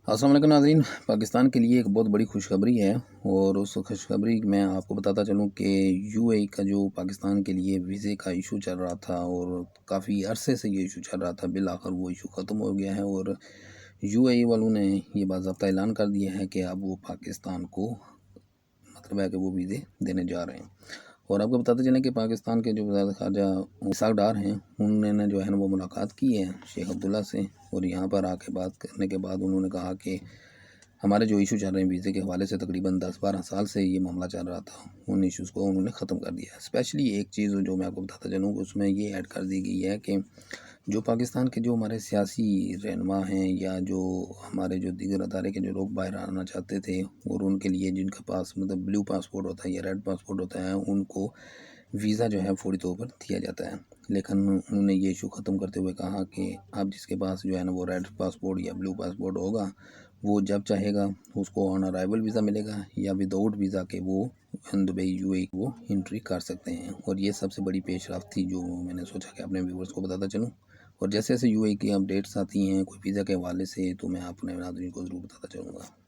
अस्सलाम वालेकुम नाज़रीन। पाकिस्तान के लिए एक बहुत बड़ी खुशखबरी है और उस खुशखबरी में आपको बताता चलूँ कि यूएई का जो पाकिस्तान के लिए वीज़े का इशू चल रहा था और काफ़ी अरसे से ये इशू चल रहा था, बिल आखिर वो इशू ख़त्म हो गया है और यूएई वालों ने ये बाज़ाब्ता ऐलान कर दिया है कि अब वो पाकिस्तान को मतलब है कि वो वीज़े देने जा रहे हैं। और आपको बताते चलें कि पाकिस्तान के जो वज़ीर ख़ारजा इसहाक़ डार हैं, उन्होंने जो है ना वो मुलाकात की है शेख अब्दुल्ला से और यहाँ पर आके बात करने के बाद उन्होंने कहा कि हमारे जो इशू चल रहे हैं वीज़े के हवाले से तकरीबन 10-12 साल से ये मामला चल रहा था, उन इश्यूज़ को उन्होंने ख़त्म कर दिया है। स्पेशली एक चीज़ जो मैं आपको बताता चलूँ उसमें ये ऐड कर दी गई है कि जो पाकिस्तान के जो हमारे सियासी रहनुमा हैं या जो हमारे जो दीगर अदारे के जो लोग बाहर आना चाहते थे और उनके लिए जिनके पास मतलब ब्लू पासपोर्ट होता है या रेड पासपोर्ट होता है, उनको वीज़ा जो है फ़ौरी तौर पर दिया जाता है। लेकिन उन्होंने ये इशू ख़त्म करते हुए कहा कि अब जिसके पास जो है ना वो रेड पासपोर्ट या ब्लू पासपोर्ट होगा, वो जब चाहेगा उसको ऑन अराइवल वीज़ा मिलेगा या विदाउट वीज़ा के वो दुबई यूएई वो एंट्री कर सकते हैं। और ये सबसे बड़ी पेशरफ्त थी जो मैंने सोचा कि अपने व्यूवर्स को बताता चलूँ। और जैसे जैसे यूएई की अपडेट्स आती हैं कोई वीज़ा के हवाले से तो मैं अपने नाज़रीन को ज़रूर बताता चलूँगा।